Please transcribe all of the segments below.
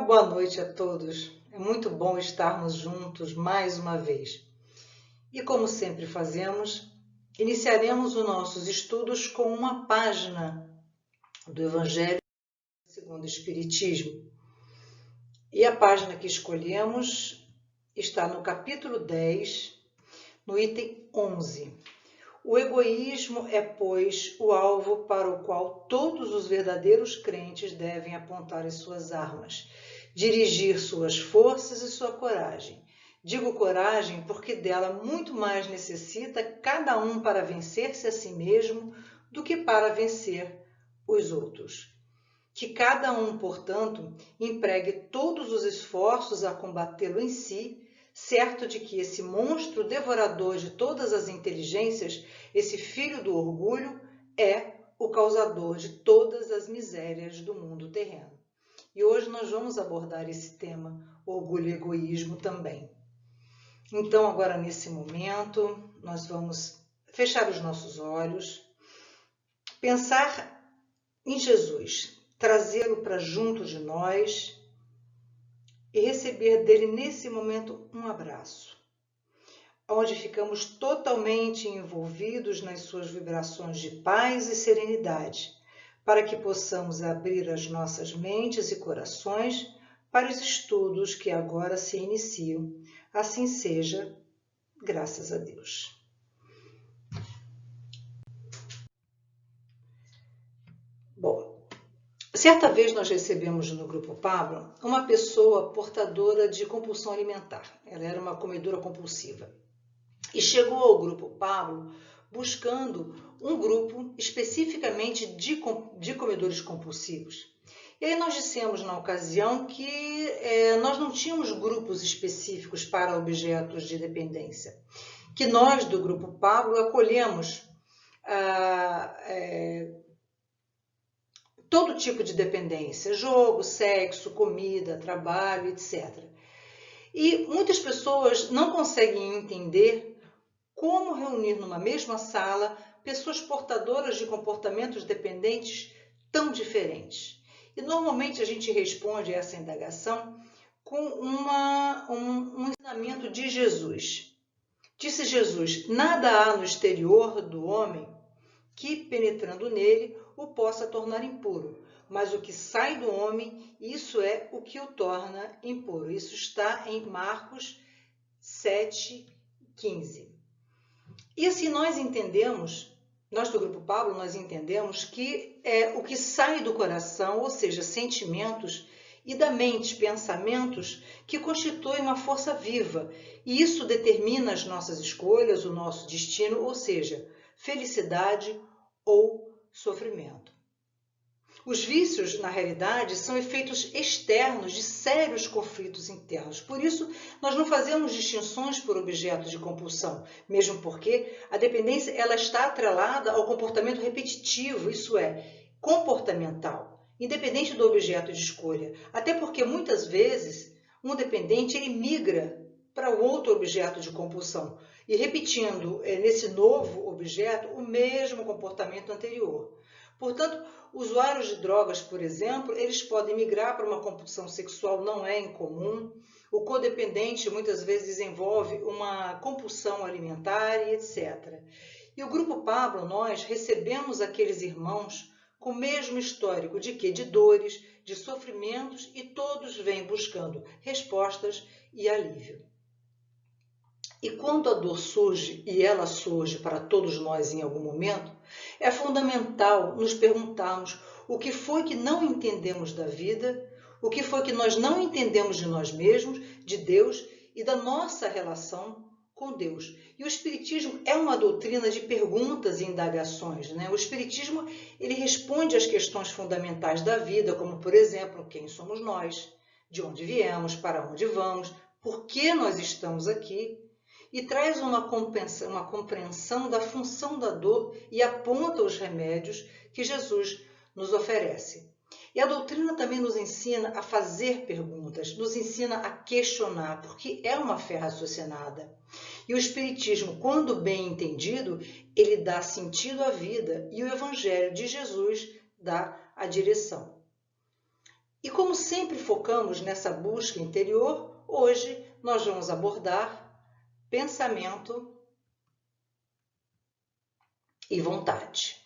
boa noite a todos. É muito bom estarmos juntos mais uma vez. E como sempre fazemos, iniciaremos os nossos estudos com uma página do Evangelho segundo o Espiritismo. E a página que escolhemos está no capítulo 10, no item 11. O egoísmo é, pois, o alvo para o qual todos os verdadeiros crentes devem apontar as suas armas, dirigir suas forças e sua coragem. Digo coragem porque dela muito mais necessita cada um para vencer-se a si mesmo do que para vencer os outros. Que cada um, portanto, empregue todos os esforços a combatê-lo em si, certo de que esse monstro devorador de todas as inteligências, esse filho do orgulho, é o causador de todas as misérias do mundo terreno. E hoje nós vamos abordar esse tema, orgulho e egoísmo também. Então, agora nesse momento, nós vamos fechar os nossos olhos, pensar em Jesus, trazê-lo para junto de nós e receber dele nesse momento um abraço, onde ficamos totalmente envolvidos nas suas vibrações de paz e serenidade, para que possamos abrir as nossas mentes e corações para os estudos que agora se iniciam. Assim seja, graças a Deus. Bom, certa vez nós recebemos no Grupo Pablo uma pessoa portadora de compulsão alimentar. Ela era uma comedora compulsiva. E chegou ao Grupo Pablo buscando um grupo especificamente de comedores compulsivos. E aí nós dissemos na ocasião que nós não tínhamos grupos específicos para objetos de dependência, que nós do Grupo Pablo acolhemos todo tipo de dependência, jogo, sexo, comida, trabalho, etc. E muitas pessoas não conseguem entender como reunir numa mesma sala pessoas portadoras de comportamentos dependentes tão diferentes. E normalmente a gente responde a essa indagação com um ensinamento de Jesus. Disse Jesus: nada há no exterior do homem que, penetrando nele, o possa tornar impuro, mas o que sai do homem, isso é o que o torna impuro. Isso está em Marcos 7,15. E assim nós entendemos, nós do Grupo Pablo, nós entendemos que é o que sai do coração, ou seja, sentimentos, e da mente, pensamentos, que constituem uma força viva. E isso determina as nossas escolhas, o nosso destino, ou seja, felicidade ou sofrimento. Os vícios, na realidade, são efeitos externos de sérios conflitos internos. Por isso, nós não fazemos distinções por objetos de compulsão, mesmo porque a dependência ela está atrelada ao comportamento repetitivo, isso é, comportamental, independente do objeto de escolha. Até porque, muitas vezes, um dependente ele migra para outro objeto de compulsão e repetindo nesse novo objeto o mesmo comportamento anterior. Portanto, usuários de drogas, por exemplo, eles podem migrar para uma compulsão sexual, não é incomum. O codependente muitas vezes desenvolve uma compulsão alimentar e etc. E o Grupo Pablo, nós recebemos aqueles irmãos com o mesmo histórico de quê? De dores, de sofrimentos, e todos vêm buscando respostas e alívio. E quando a dor surge, e ela surge para todos nós em algum momento, é fundamental nos perguntarmos o que foi que não entendemos da vida, o que foi que nós não entendemos de nós mesmos, de Deus e da nossa relação com Deus. E o Espiritismo é uma doutrina de perguntas e indagações, né? O Espiritismo ele responde às questões fundamentais da vida, como, por exemplo, quem somos nós, de onde viemos, para onde vamos, por que nós estamos aqui, e traz uma compreensão da função da dor e aponta os remédios que Jesus nos oferece. E a doutrina também nos ensina a fazer perguntas, nos ensina a questionar, porque é uma fé raciocinada. E o Espiritismo, quando bem entendido, ele dá sentido à vida, e o Evangelho de Jesus dá a direção. E como sempre focamos nessa busca interior, hoje nós vamos abordar pensamento e vontade.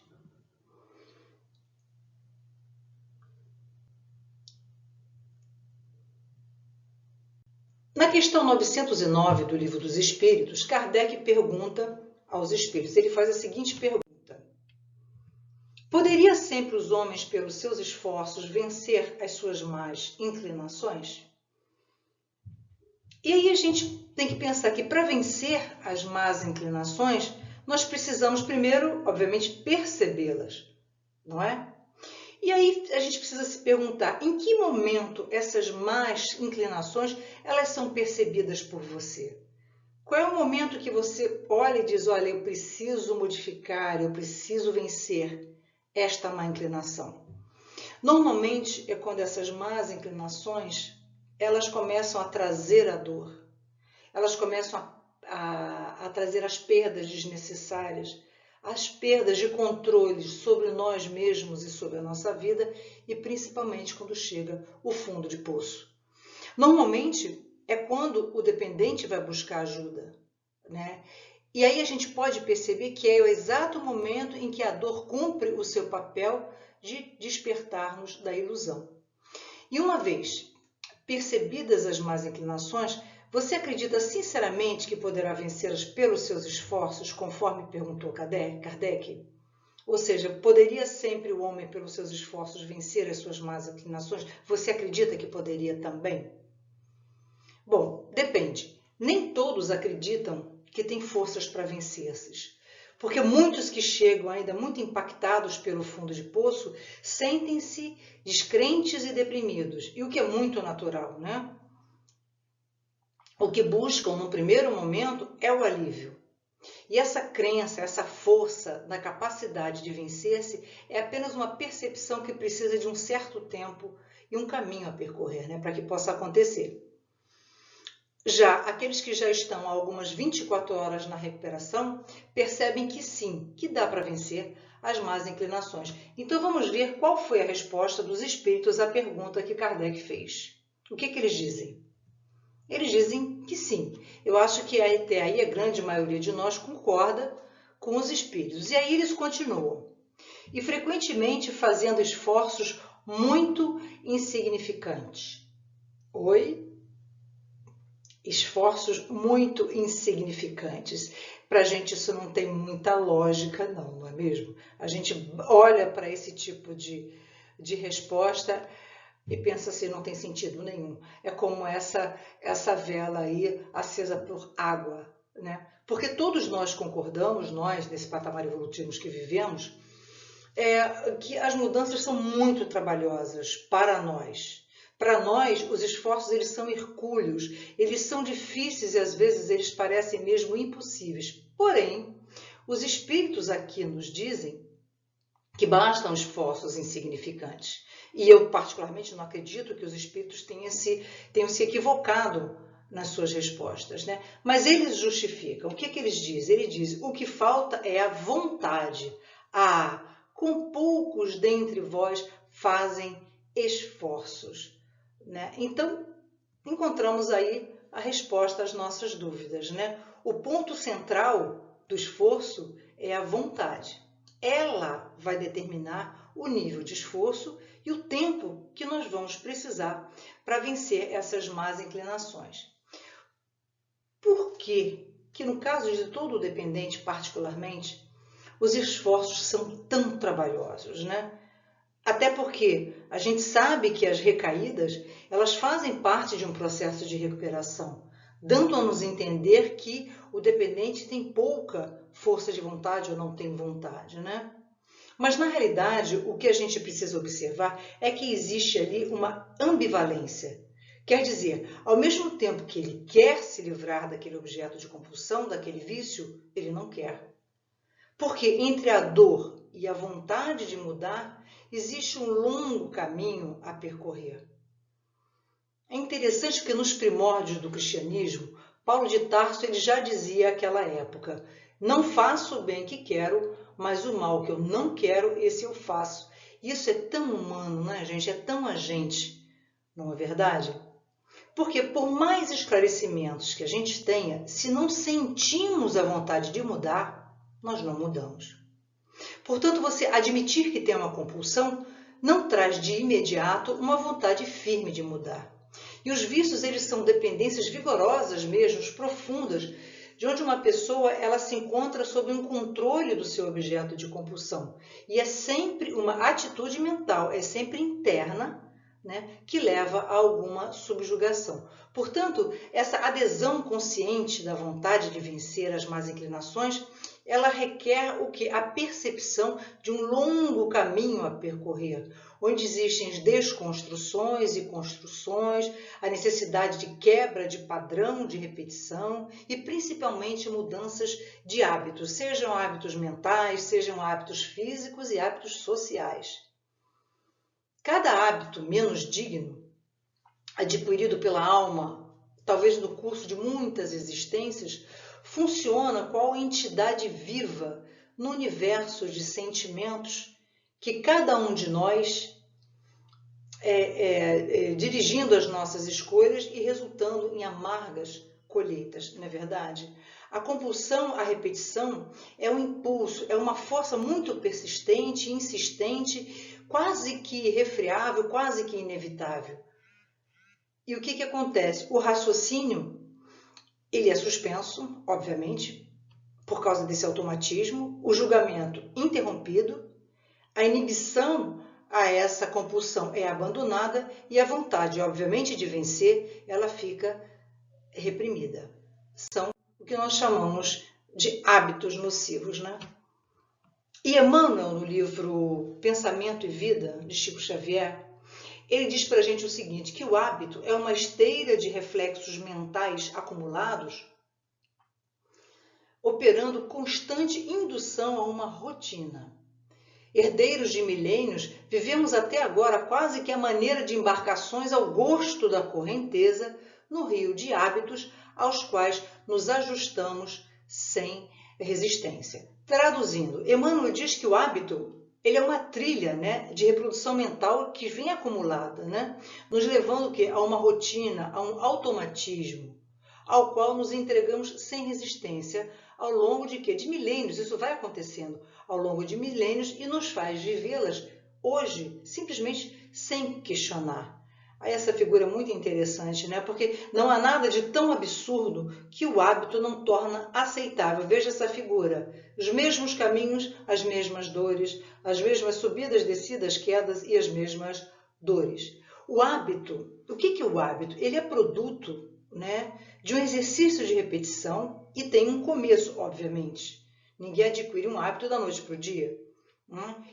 Na questão 909 do Livro dos Espíritos, Kardec pergunta aos espíritos, ele faz a seguinte pergunta: poderia sempre os homens, pelos seus esforços, vencer as suas más inclinações? E aí a gente tem que pensar que para vencer as más inclinações, nós precisamos primeiro, obviamente, percebê-las, não é? E aí a gente precisa se perguntar, em que momento essas más inclinações, elas são percebidas por você? Qual é o momento que você olha e diz, olha, eu preciso modificar, eu preciso vencer esta má inclinação? Normalmente é quando essas más inclinações, elas começam a trazer a dor, elas começam a trazer as perdas desnecessárias, as perdas de controle sobre nós mesmos e sobre a nossa vida, e principalmente quando chega o fundo de poço. Normalmente é quando o dependente vai buscar ajuda, né? E aí a gente pode perceber que é o exato momento em que a dor cumpre o seu papel de despertar-nos da ilusão. E uma vez percebidas as más inclinações, você acredita sinceramente que poderá vencê-las pelos seus esforços, conforme perguntou Kardec? Ou seja, poderia sempre o homem, pelos seus esforços, vencer as suas más inclinações? Você acredita que poderia também? Bom, depende. Nem todos acreditam que têm forças para vencer-se. Porque muitos que chegam ainda muito impactados pelo fundo de poço sentem-se descrentes e deprimidos, e o que é muito natural, né? O que buscam no primeiro momento é o alívio. E essa crença, essa força na capacidade de vencer-se é apenas uma percepção que precisa de um certo tempo e um caminho a percorrer, né, para que possa acontecer. Já aqueles que já estão há algumas 24 horas na recuperação percebem que sim, que dá para vencer as más inclinações. Então vamos ver qual foi a resposta dos espíritos à pergunta que Kardec fez. O que eles dizem? Eles dizem que sim. Eu acho que até aí a grande maioria de nós concorda com os espíritos. E aí eles continuam. E frequentemente fazendo esforços muito insignificantes. Oi? Esforços muito insignificantes. Para a gente isso não tem muita lógica, não é mesmo? A gente olha para esse tipo de resposta e pensa assim, não tem sentido nenhum. É como essa vela aí acesa por água, né? Porque todos nós concordamos, nós, nesse patamar evolutivo que vivemos, que as mudanças são muito trabalhosas para nós. Para nós, os esforços eles são hercúleos, eles são difíceis e às vezes eles parecem mesmo impossíveis. Porém, os espíritos aqui nos dizem que bastam esforços insignificantes. E eu, particularmente, não acredito que os espíritos tenham se equivocado nas suas respostas, né? Mas eles justificam. O que eles dizem? Eles dizem, o que falta é a vontade. Com poucos dentre vós fazem esforços, né? Então, encontramos aí a resposta às nossas dúvidas, né? O ponto central do esforço é a vontade. Ela vai determinar o nível de esforço e o tempo que nós vamos precisar para vencer essas más inclinações. Por que no caso de todo dependente particularmente, os esforços são tão trabalhosos, né? Até porque a gente sabe que as recaídas, elas fazem parte de um processo de recuperação, dando a nos entender que o dependente tem pouca força de vontade ou não tem vontade, né? Mas, na realidade, o que a gente precisa observar é que existe ali uma ambivalência. Quer dizer, ao mesmo tempo que ele quer se livrar daquele objeto de compulsão, daquele vício, ele não quer. Porque entre a dor e a vontade de mudar, existe um longo caminho a percorrer. É interessante que nos primórdios do cristianismo, Paulo de Tarso ele já dizia àquela época, não faço o bem que quero, mas o mal que eu não quero, esse eu faço. Isso é tão humano, né, gente? É tão a gente. não é verdade? Porque por mais esclarecimentos que a gente tenha, se não sentimos a vontade de mudar, nós não mudamos. Portanto, você admitir que tem uma compulsão não traz de imediato uma vontade firme de mudar. E os vícios, eles são dependências vigorosas mesmo, profundas, de onde uma pessoa ela se encontra sob um controle do seu objeto de compulsão. E é sempre uma atitude mental, é sempre interna, né, que leva a alguma subjugação. Portanto, essa adesão consciente da vontade de vencer as más inclinações, ela requer o quê? A percepção de um longo caminho a percorrer, onde existem desconstruções e construções, a necessidade de quebra de padrão de repetição e principalmente mudanças de hábitos, sejam hábitos mentais, sejam hábitos físicos e hábitos sociais. Cada hábito menos digno, adquirido pela alma, talvez no curso de muitas existências, funciona qual entidade viva no universo de sentimentos que cada um de nós, dirigindo as nossas escolhas e resultando em amargas colheitas, não é verdade? A compulsão à repetição é um impulso, é uma força muito persistente, insistente, quase que irrefreável, quase que inevitável. E o que acontece? O raciocínio, ele é suspenso, obviamente, por causa desse automatismo, o julgamento interrompido, a inibição a essa compulsão é abandonada e a vontade, obviamente, de vencer, ela fica reprimida. São o que nós chamamos de hábitos nocivos, né? E Emmanuel, no livro Pensamento e Vida, de Chico Xavier, ele diz para a gente o seguinte, que o hábito é uma esteira de reflexos mentais acumulados, operando constante indução a uma rotina. Herdeiros de milênios, vivemos até agora quase que a maneira de embarcações ao gosto da correnteza no rio de hábitos aos quais nos ajustamos sem resistência. Traduzindo, Emmanuel diz que o hábito ele é uma trilha, né, de reprodução mental que vem acumulada, né, nos levando a uma rotina, a um automatismo, ao qual nos entregamos sem resistência ao longo de quê? De milênios. Isso vai acontecendo ao longo de milênios e nos faz vivê-las hoje simplesmente sem questionar. Aí essa figura é muito interessante, né? Porque não há nada de tão absurdo que o hábito não torna aceitável. Veja essa figura. Os mesmos caminhos, as mesmas dores, as mesmas subidas, descidas, quedas e as mesmas dores. O hábito, o que é o hábito? Ele é produto, né, de um exercício de repetição e tem um começo, obviamente. Ninguém adquire um hábito da noite para o dia.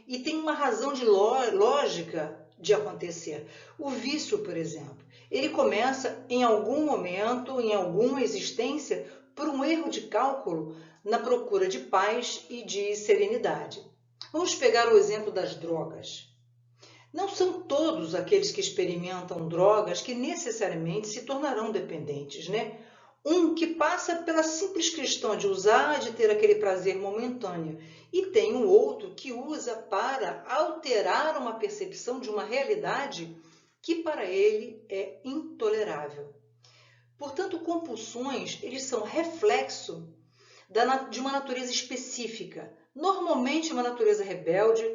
E tem uma razão de lógica de acontecer. O vício, por exemplo, ele começa em algum momento, em alguma existência, por um erro de cálculo na procura de paz e de serenidade. Vamos pegar o exemplo das drogas. Não são todos aqueles que experimentam drogas que necessariamente se tornarão dependentes, né? Um que passa pela simples questão de usar, de ter aquele prazer momentâneo. E tem um outro que usa para alterar uma percepção de uma realidade que para ele é intolerável. Portanto, compulsões, eles são reflexo de uma natureza específica. Normalmente uma natureza rebelde,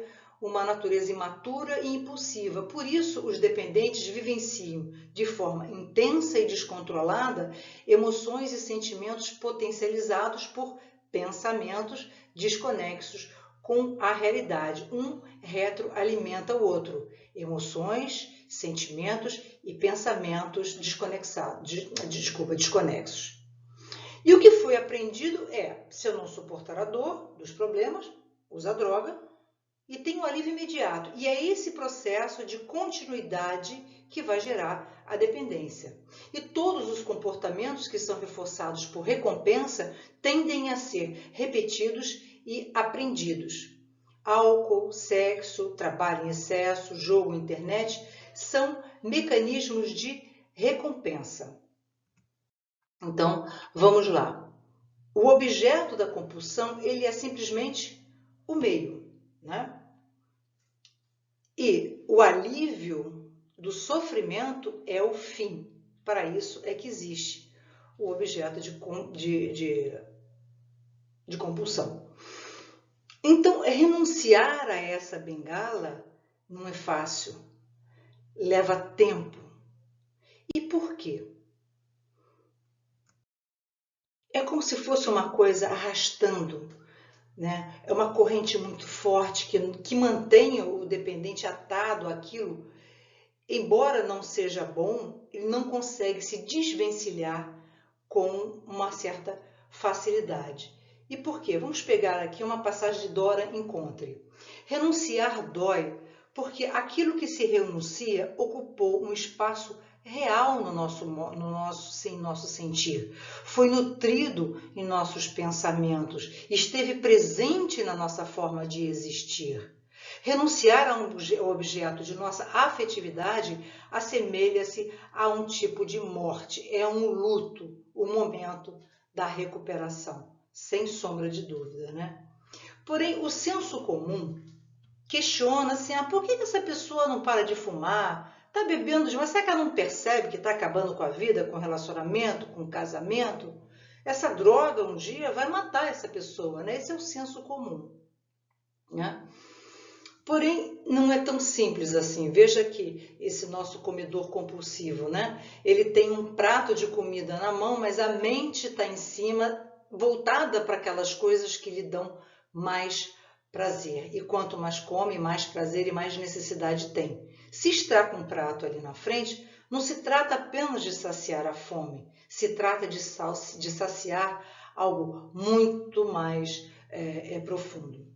uma natureza imatura e impulsiva. Por isso, os dependentes vivenciam de forma intensa e descontrolada emoções e sentimentos potencializados por pensamentos desconexos com a realidade. Um retroalimenta o outro. Emoções, sentimentos e pensamentos desconexos. E o que foi aprendido é, se eu não suportar a dor dos problemas, usa a droga, e tem um alívio imediato. E é esse processo de continuidade que vai gerar a dependência. E todos os comportamentos que são reforçados por recompensa tendem a ser repetidos e aprendidos. Álcool, sexo, trabalho em excesso, jogo, internet, são mecanismos de recompensa. Então, vamos lá. O objeto da compulsão, ele é simplesmente o meio, né? E o alívio do sofrimento é o fim. Para isso é que existe o objeto de compulsão. Então, renunciar a essa bengala não é fácil, leva tempo. E por quê? É como se fosse uma coisa arrastando, né? É uma corrente muito forte que mantém o dependente atado àquilo. Embora não seja bom, ele não consegue se desvencilhar com uma certa facilidade. E por quê? Vamos pegar aqui uma passagem de Dora Encontre. Renunciar dói, porque aquilo que se renuncia ocupou um espaço real no nosso sentir. Foi nutrido em nossos pensamentos, esteve presente na nossa forma de existir. Renunciar a um objeto de nossa afetividade assemelha-se a um tipo de morte, é um luto, o momento da recuperação, sem sombra de dúvida, né? Porém, o senso comum questiona assim, por que essa pessoa não para de fumar? Está bebendo demais? Será que ela não percebe que está acabando com a vida, com o relacionamento, com o casamento? Essa droga um dia vai matar essa pessoa, né? Esse é o senso comum, né? Porém, não é tão simples assim. Veja que esse nosso comedor compulsivo, né? Ele tem um prato de comida na mão, mas a mente está em cima, voltada para aquelas coisas que lhe dão mais prazer. E quanto mais come, mais prazer e mais necessidade tem. Se está com um prato ali na frente, não se trata apenas de saciar a fome, se trata de saciar algo muito mais profundo.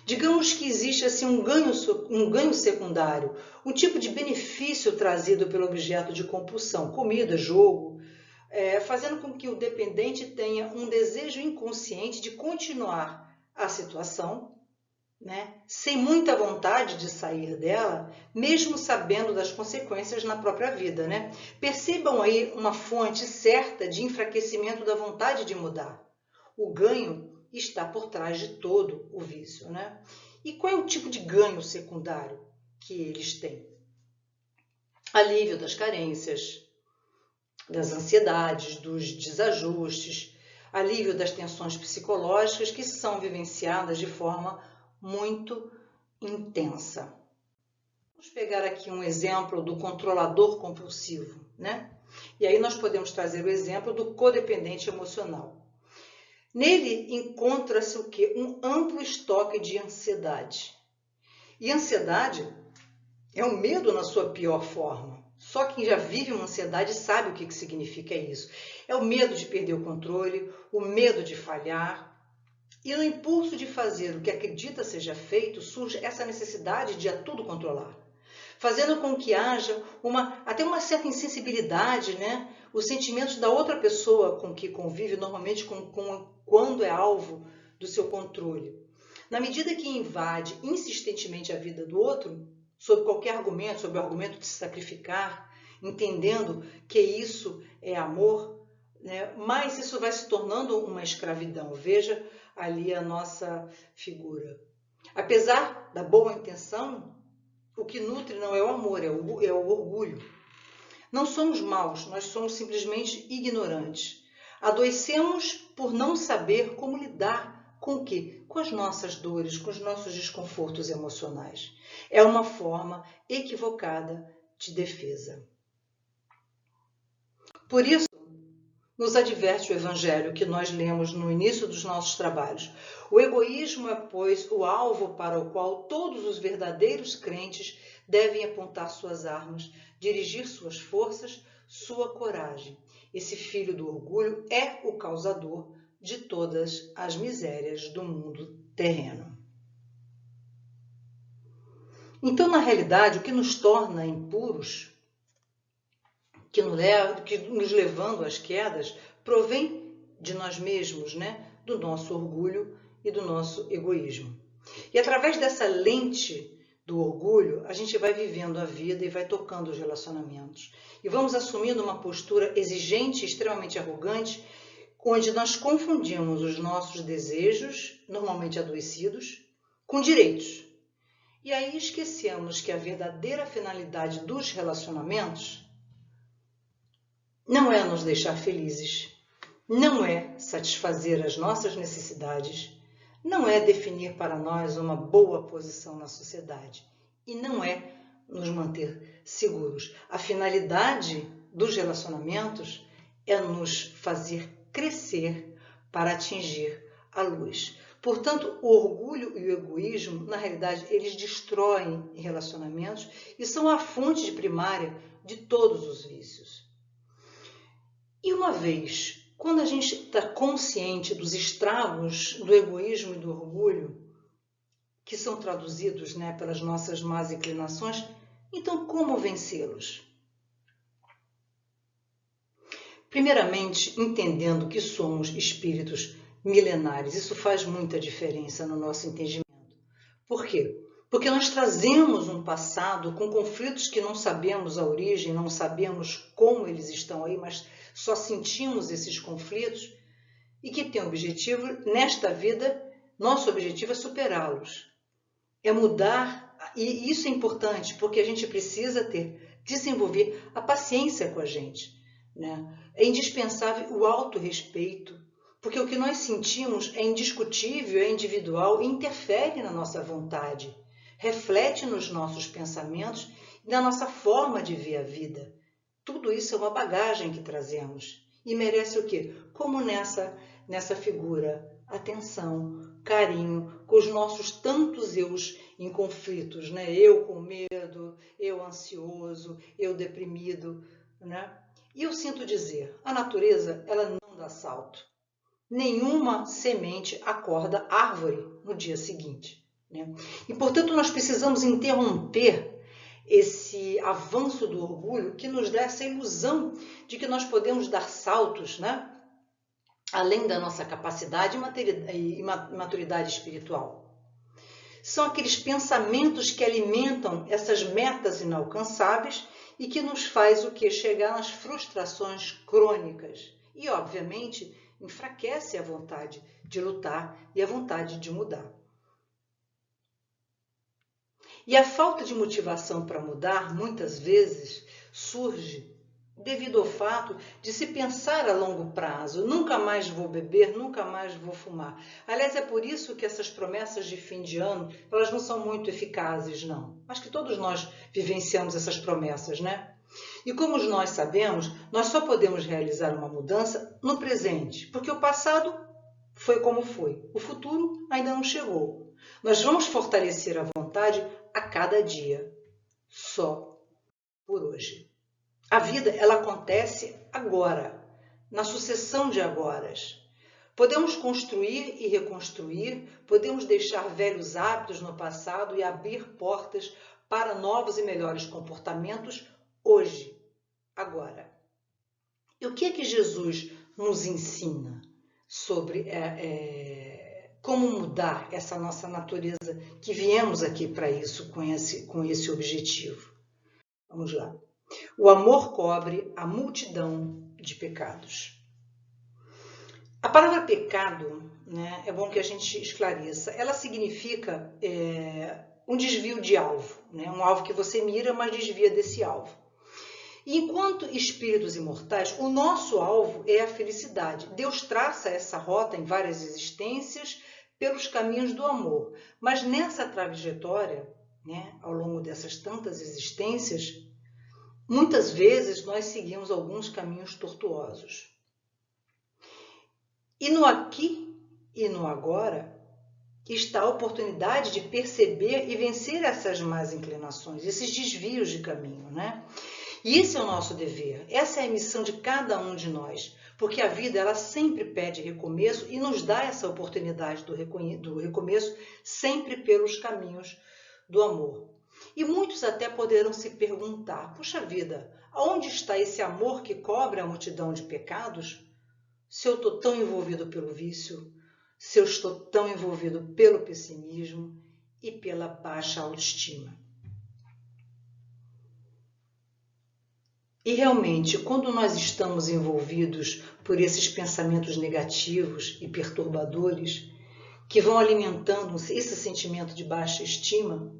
Digamos que existe assim um ganho secundário, um tipo de benefício trazido pelo objeto de compulsão, comida, jogo, fazendo com que o dependente tenha um desejo inconsciente de continuar a situação, né, sem muita vontade de sair dela, mesmo sabendo das consequências na própria vida, né? Percebam aí uma fonte certa de enfraquecimento da vontade de mudar. O ganho está por trás de todo o vício, né? E qual é o tipo de ganho secundário que eles têm? Alívio das carências, das ansiedades, dos desajustes, alívio das tensões psicológicas que são vivenciadas de forma muito intensa. Vamos pegar aqui um exemplo do controlador compulsivo, né? E aí nós podemos trazer o exemplo do codependente emocional. Nele encontra-se o quê? Um amplo estoque de ansiedade. E ansiedade é o medo na sua pior forma. Só quem já vive uma ansiedade sabe o que significa isso. É o medo de perder o controle, o medo de falhar. E no impulso de fazer o que acredita seja feito, surge essa necessidade de a tudo controlar, fazendo com que haja até uma certa insensibilidade, né? Os sentimentos da outra pessoa com que convive, normalmente quando é alvo do seu controle. Na medida que invade insistentemente a vida do outro, sob qualquer argumento, sob o argumento de se sacrificar, entendendo que isso é amor, né? Mas isso vai se tornando uma escravidão. Veja ali a nossa figura. Apesar da boa intenção, o que nutre não é o amor, é o orgulho. Não somos maus, nós somos simplesmente ignorantes. Adoecemos por não saber como lidar com o quê? Com as nossas dores, com os nossos desconfortos emocionais. É uma forma equivocada de defesa. Por isso, nos adverte o Evangelho que nós lemos no início dos nossos trabalhos. O egoísmo é, pois, o alvo para o qual todos os verdadeiros crentes devem apontar suas armas, dirigir suas forças, sua coragem. Esse filho do orgulho é o causador de todas as misérias do mundo terreno. Então, na realidade, o que nos torna impuros, que nos levando às quedas, provém de nós mesmos, né? Do nosso orgulho e do nosso egoísmo. E através dessa lente do orgulho, a gente vai vivendo a vida e vai tocando os relacionamentos. E vamos assumindo uma postura exigente, extremamente arrogante, onde nós confundimos os nossos desejos, normalmente adoecidos, com direitos. E aí esquecemos que a verdadeira finalidade dos relacionamentos não é nos deixar felizes, não é satisfazer as nossas necessidades, não é definir para nós uma boa posição na sociedade e não é nos manter seguros. A finalidade dos relacionamentos é nos fazer crescer para atingir a luz. Portanto, o orgulho e o egoísmo, na realidade, eles destroem relacionamentos e são a fonte primária de todos os vícios. E uma vez, quando a gente está consciente dos estragos do egoísmo e do orgulho, que são traduzidos, pelas nossas más inclinações, então como vencê-los? Primeiramente, entendendo que somos espíritos milenares. Isso faz muita diferença no nosso entendimento. Por quê? Porque nós trazemos um passado com conflitos que não sabemos a origem, não sabemos como eles estão aí, mas só sentimos esses conflitos e que tem o objetivo, nesta vida, nosso objetivo é superá-los. É mudar, e isso é importante, porque a gente precisa desenvolver a paciência com a gente. É indispensável o autorrespeito, porque o que nós sentimos é indiscutível, é individual e interfere na nossa vontade, reflete nos nossos pensamentos e na nossa forma de ver a vida. Tudo isso é uma bagagem que trazemos e merece o quê? Como nessa figura, atenção, carinho, com os nossos tantos eus em conflitos, Eu com medo, eu ansioso, eu deprimido, E eu sinto dizer, a natureza, ela não dá salto. Nenhuma semente acorda árvore no dia seguinte. E, portanto, nós precisamos interromper esse avanço do orgulho que nos dá essa ilusão de que nós podemos dar saltos, além da nossa capacidade e maturidade espiritual. São aqueles pensamentos que alimentam essas metas inalcançáveis e que nos faz o quê? Chegar nas frustrações crônicas. E, obviamente, enfraquece a vontade de lutar e a vontade de mudar. E a falta de motivação para mudar, muitas vezes, surge devido ao fato de se pensar a longo prazo. Nunca mais vou beber, nunca mais vou fumar. Aliás, é por isso que essas promessas de fim de ano, elas não são muito eficazes, não. Acho que todos nós vivenciamos essas promessas, E como nós sabemos, nós só podemos realizar uma mudança no presente, porque o passado foi como foi, o futuro ainda não chegou. Nós vamos fortalecer a vontade a cada dia, só por hoje. A vida, ela acontece agora, na sucessão de agoras. Podemos construir e reconstruir, podemos deixar velhos hábitos no passado e abrir portas para novos e melhores comportamentos hoje, agora. E o que é que Jesus nos ensina sobre como mudar essa nossa natureza, que viemos aqui para isso, com esse objetivo? Vamos lá. O amor cobre a multidão de pecados. A palavra pecado, é bom que a gente esclareça, ela significa um desvio de alvo, um alvo que você mira, mas desvia desse alvo. E enquanto espíritos imortais, o nosso alvo é a felicidade. Deus traça essa rota em várias existências pelos caminhos do amor. Mas nessa trajetória, ao longo dessas tantas existências, muitas vezes nós seguimos alguns caminhos tortuosos. E no aqui e no agora está a oportunidade de perceber e vencer essas más inclinações, esses desvios de caminho, E esse é o nosso dever, essa é a missão de cada um de nós, porque a vida ela sempre pede recomeço e nos dá essa oportunidade do recomeço sempre pelos caminhos do amor. E muitos até poderão se perguntar, puxa vida, aonde está esse amor que cobre a multidão de pecados? Se eu estou tão envolvido pelo vício, se eu estou tão envolvido pelo pessimismo e pela baixa autoestima. E realmente, quando nós estamos envolvidos por esses pensamentos negativos e perturbadores, que vão alimentando esse sentimento de baixa estima,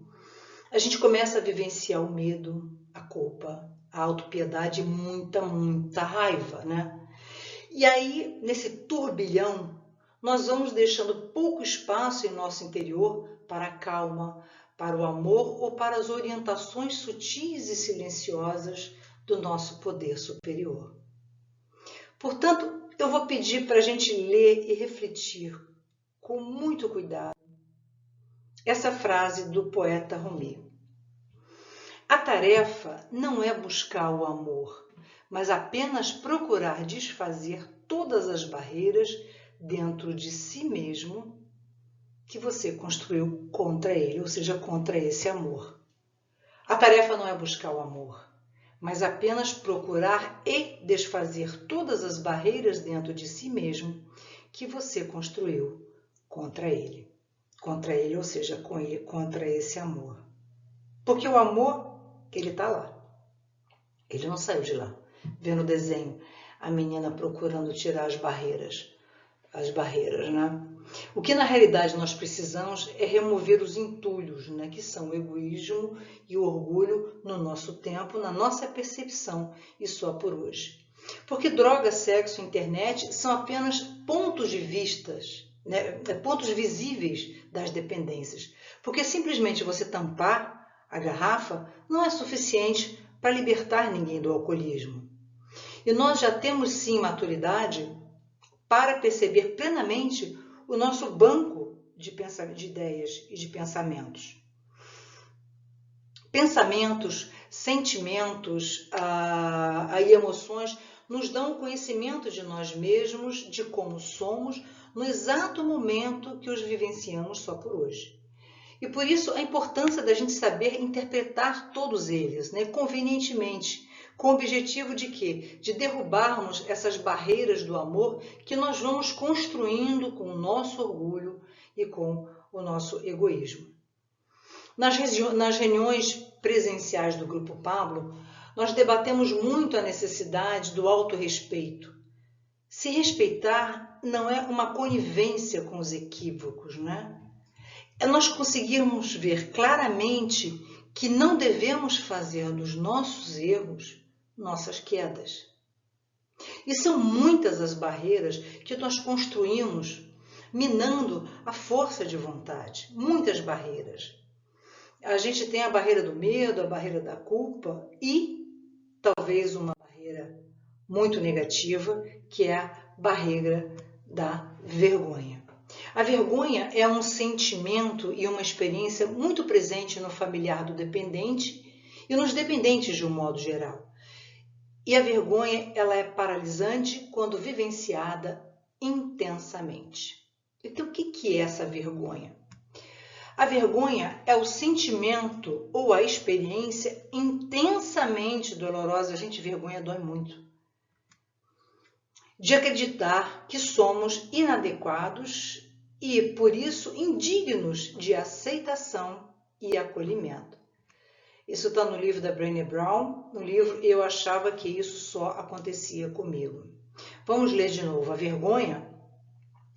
a gente começa a vivenciar o medo, a culpa, a autopiedade e muita raiva, né? E aí, nesse turbilhão, nós vamos deixando pouco espaço em nosso interior para a calma, para o amor ou para as orientações sutis e silenciosas do nosso poder superior. Portanto, eu vou pedir para a gente ler e refletir com muito cuidado essa frase do poeta Rumi. A tarefa não é buscar o amor, mas apenas procurar desfazer todas as barreiras dentro de si mesmo que você construiu contra ele, ou seja, contra esse amor. A tarefa não é buscar o amor, mas apenas procurar e desfazer todas as barreiras dentro de si mesmo que você construiu contra ele. Contra ele, ou seja, contra esse amor. Porque o amor, ele está lá. Ele não saiu de lá. Vendo o desenho, a menina procurando tirar as barreiras, né? O que na realidade nós precisamos é remover os entulhos, né? Que são o egoísmo e o orgulho no nosso tempo, na nossa percepção e só por hoje. Porque droga, sexo, internet são apenas pontos de vistas, né? Pontos visíveis das dependências. Porque simplesmente você tampar a garrafa não é suficiente para libertar ninguém do alcoolismo. E nós já temos sim maturidade para perceber plenamente o nosso banco de ideias e de pensamentos. Pensamentos, sentimentos e emoções nos dão o conhecimento de nós mesmos, de como somos, no exato momento que os vivenciamos só por hoje. E por isso a importância da gente saber interpretar todos eles, né, convenientemente, com o objetivo de quê? De derrubarmos essas barreiras do amor que nós vamos construindo com o nosso orgulho e com o nosso egoísmo. Nas reuniões presenciais do Grupo Pablo, nós debatemos muito a necessidade do autorrespeito. Se respeitar não é uma conivência com os equívocos, né? É nós conseguirmos ver claramente que não devemos fazer dos nossos erros nossas quedas. E são muitas as barreiras que nós construímos, minando a força de vontade. Muitas barreiras. A gente tem a barreira do medo, a barreira da culpa e talvez uma barreira muito negativa, que é a barreira da vergonha. A vergonha é um sentimento e uma experiência muito presente no familiar do dependente e nos dependentes de um modo geral. E a vergonha, ela é paralisante quando vivenciada intensamente. Então, o que é essa vergonha? A vergonha é o sentimento ou a experiência intensamente dolorosa. Gente, vergonha dói muito. De acreditar que somos inadequados e, por isso, indignos de aceitação e acolhimento. Isso está no livro da Brené Brown, no livro Eu Achava que Isso Só Acontecia Comigo. Vamos ler de novo. A vergonha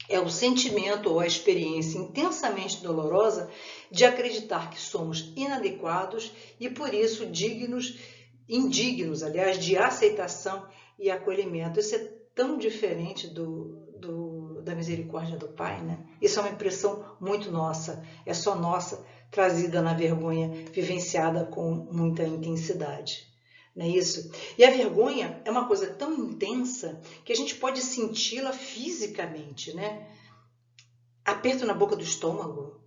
é o sentimento ou a experiência intensamente dolorosa de acreditar que somos inadequados e, por isso, indignos, aliás, de aceitação e acolhimento. Isso é tão diferente da misericórdia do Pai, né? Isso é uma impressão muito nossa, é só nossa, trazida na vergonha, vivenciada com muita intensidade. Não é isso? E a vergonha é uma coisa tão intensa que a gente pode senti-la fisicamente, né? Aperto na boca do estômago,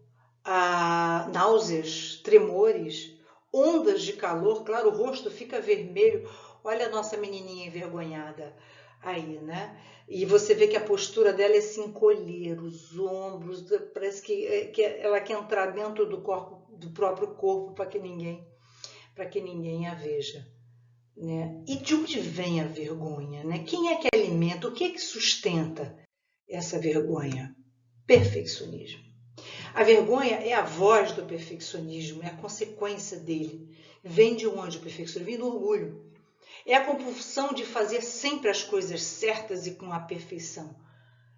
náuseas, tremores, ondas de calor, claro, o rosto fica vermelho. Olha a nossa menininha envergonhada aí, né? E você vê que a postura dela é se encolher, os ombros, parece que ela quer entrar dentro do próprio corpo para que ninguém a veja. Né? E de onde vem a vergonha? Né? Quem é que alimenta? O que é que sustenta essa vergonha? Perfeccionismo. A vergonha é a voz do perfeccionismo, é a consequência dele. Vem de onde o perfeccionismo? Vem do orgulho. É a compulsão de fazer sempre as coisas certas e com a perfeição.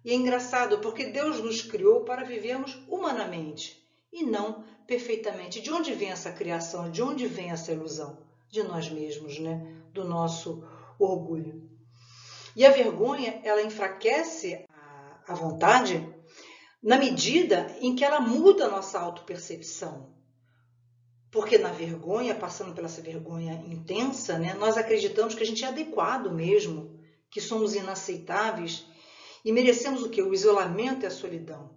E é engraçado porque Deus nos criou para vivermos humanamente e não perfeitamente. De onde vem essa criação? De onde vem essa ilusão? De nós mesmos, né? Do nosso orgulho. E a vergonha, ela enfraquece a vontade na medida em que ela muda a nossa autopercepção. Porque na vergonha, passando pela essa vergonha intensa, né, nós acreditamos que a gente é adequado mesmo, que somos inaceitáveis e merecemos o quê? O isolamento e a solidão,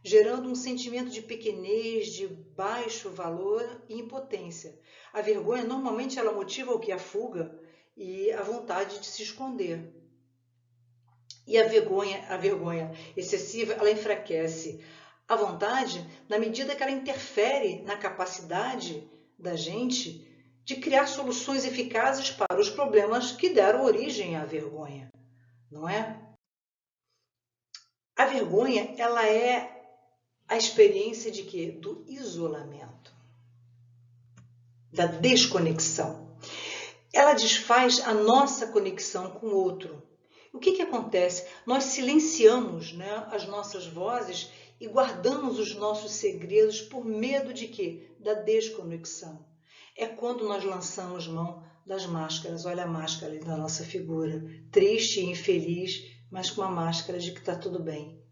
gerando um sentimento de pequenez, de baixo valor e impotência. A vergonha, normalmente, ela motiva o quê? A fuga e a vontade de se esconder. E a vergonha excessiva, ela enfraquece a vontade na medida que ela interfere na capacidade da gente de criar soluções eficazes para os problemas que deram origem à vergonha, não é? A vergonha, ela é a experiência de quê? Do isolamento, da desconexão. Ela desfaz a nossa conexão com o outro. O que acontece? Nós silenciamos, né, as nossas vozes e guardamos os nossos segredos por medo de quê? Da desconexão. É quando nós lançamos mão das máscaras. Olha a máscara ali da nossa figura, triste e infeliz, mas com uma máscara de que está tudo bem.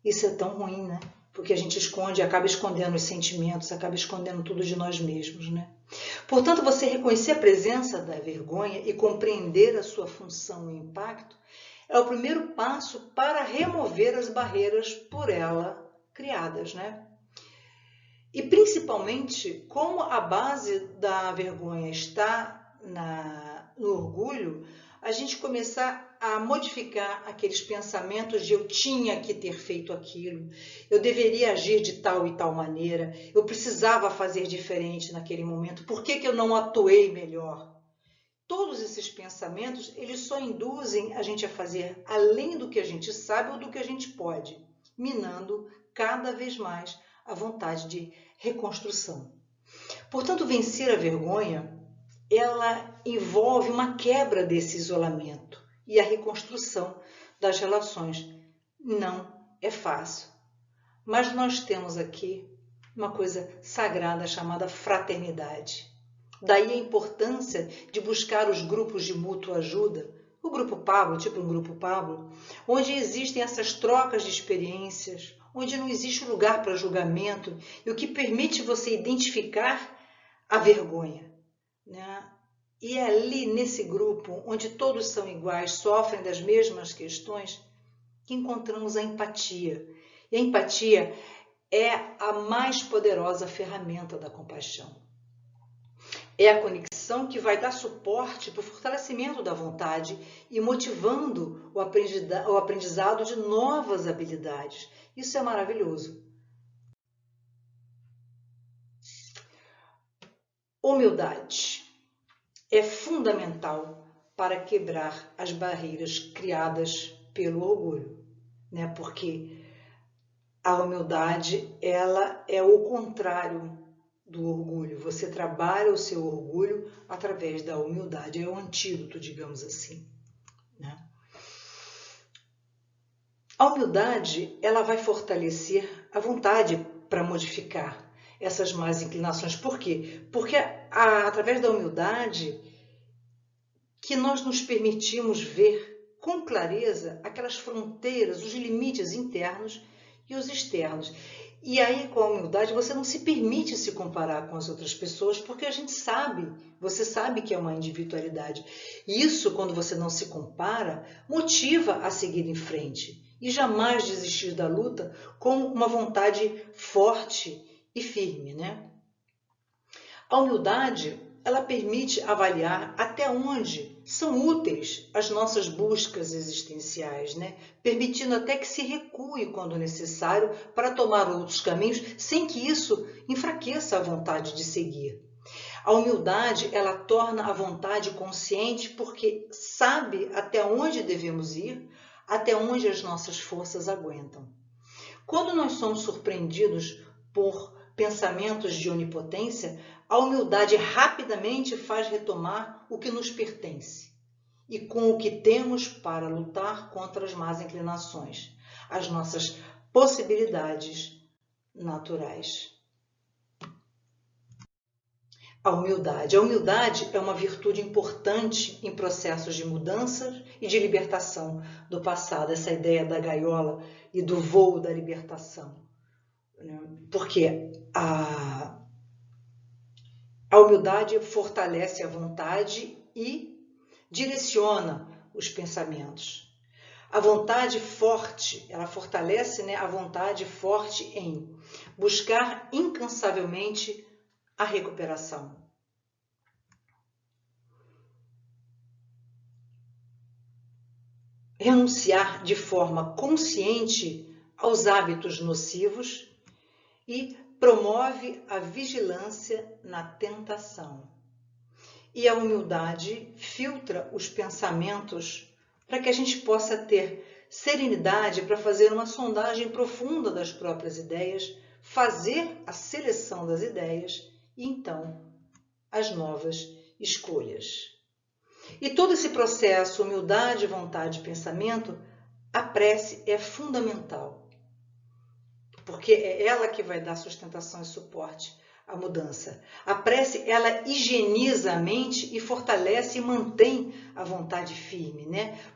Isso é tão ruim, né? Porque a gente esconde, acaba escondendo os sentimentos, acaba escondendo tudo de nós mesmos, né? Portanto, você reconhecer a presença da vergonha e compreender a sua função e impacto é o primeiro passo para remover as barreiras por ela criadas, né? E principalmente, como a base da vergonha está no orgulho, a gente começar a modificar aqueles pensamentos de eu tinha que ter feito aquilo, eu deveria agir de tal e tal maneira, eu precisava fazer diferente naquele momento, por que eu não atuei melhor? Todos esses pensamentos, eles só induzem a gente a fazer além do que a gente sabe ou do que a gente pode, minando cada vez mais a vontade de reconstrução. Portanto, vencer a vergonha, ela envolve uma quebra desse isolamento e a reconstrução das relações. Não é fácil, mas nós temos aqui uma coisa sagrada chamada fraternidade. Daí a importância de buscar os grupos de mútua ajuda, o Grupo Pablo, tipo um Grupo Pablo, onde existem essas trocas de experiências, onde não existe lugar para julgamento e o que permite você identificar a vergonha, né? E é ali nesse grupo, onde todos são iguais, sofrem das mesmas questões, que encontramos a empatia. E a empatia é a mais poderosa ferramenta da compaixão. É a conexão que vai dar suporte para o fortalecimento da vontade e motivando o aprendizado de novas habilidades. Isso é maravilhoso. Humildade é fundamental para quebrar as barreiras criadas pelo orgulho, né? Porque a humildade, ela é o contrário do orgulho. Você trabalha o seu orgulho através da humildade. É o antídoto, digamos assim, né? A humildade, ela vai fortalecer a vontade para modificar essas más inclinações. Por quê? Porque através da humildade que nós nos permitimos ver com clareza aquelas fronteiras, os limites internos e os externos. E aí, com a humildade, você não se permite se comparar com as outras pessoas, porque a gente sabe, você sabe que é uma individualidade. E isso, quando você não se compara, motiva a seguir em frente e jamais desistir da luta com uma vontade forte e firme, né? A humildade, ela permite avaliar até onde são úteis as nossas buscas existenciais, né? Permitindo até que se recue quando necessário para tomar outros caminhos, sem que isso enfraqueça a vontade de seguir. A humildade, ela torna a vontade consciente porque sabe até onde devemos ir, até onde as nossas forças aguentam. Quando nós somos surpreendidos por pensamentos de onipotência, a humildade rapidamente faz retomar o que nos pertence e com o que temos para lutar contra as más inclinações, as nossas possibilidades naturais. a humildade. A humildade é uma virtude importante em processos de mudança e de libertação do passado, essa ideia da gaiola e do voo da libertação. Porque a humildade fortalece a vontade e direciona os pensamentos. A vontade forte, ela fortalece, a vontade forte em buscar incansavelmente a recuperação. Renunciar de forma consciente aos hábitos nocivos e promove a vigilância na tentação. E a humildade filtra os pensamentos para que a gente possa ter serenidade para fazer uma sondagem profunda das próprias ideias, fazer a seleção das ideias e então as novas escolhas. E todo esse processo, humildade, vontade e pensamento, a prece é fundamental, porque é ela que vai dar sustentação e suporte à mudança. A prece, ela higieniza a mente e fortalece e mantém a vontade firme,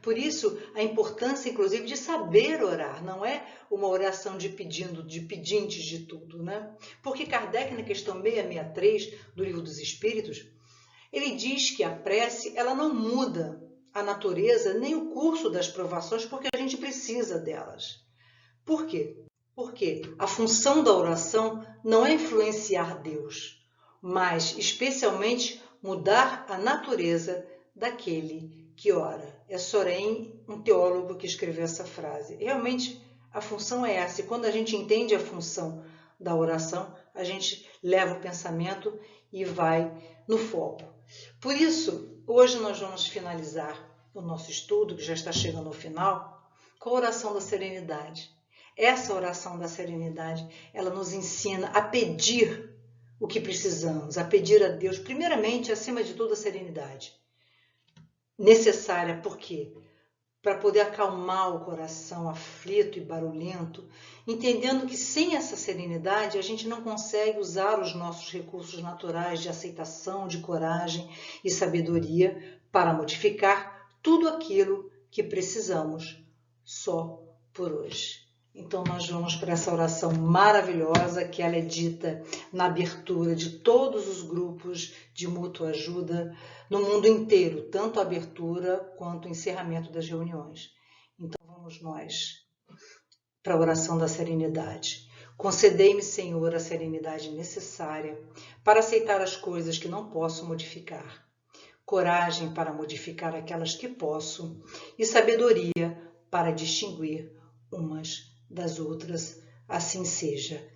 Por isso, a importância, inclusive, de saber orar, não é uma oração de pedintes de tudo, Porque Kardec, na questão 663 do Livro dos Espíritos, ele diz que a prece, ela não muda a natureza nem o curso das provações, porque a gente precisa delas. Por quê? Porque a função da oração não é influenciar Deus, mas especialmente mudar a natureza daquele que ora. É Soren, um teólogo, que escreveu essa frase. Realmente a função é essa, e quando a gente entende a função da oração, a gente leva o pensamento e vai no foco. Por isso, hoje nós vamos finalizar o nosso estudo, que já está chegando ao final, com a oração da serenidade. Essa oração da serenidade, ela nos ensina a pedir o que precisamos, a pedir a Deus, primeiramente, acima de tudo, a serenidade. Necessária, por quê? Para poder acalmar o coração aflito e barulhento, entendendo que sem essa serenidade a gente não consegue usar os nossos recursos naturais de aceitação, de coragem e sabedoria para modificar tudo aquilo que precisamos só por hoje. Então nós vamos para essa oração maravilhosa, que ela é dita na abertura de todos os grupos de mútua ajuda no mundo inteiro, tanto a abertura quanto o encerramento das reuniões. Então vamos nós para a oração da serenidade. Concedei-me, Senhor, a serenidade necessária para aceitar as coisas que não posso modificar, coragem para modificar aquelas que posso e sabedoria para distinguir umas das outras. Assim seja.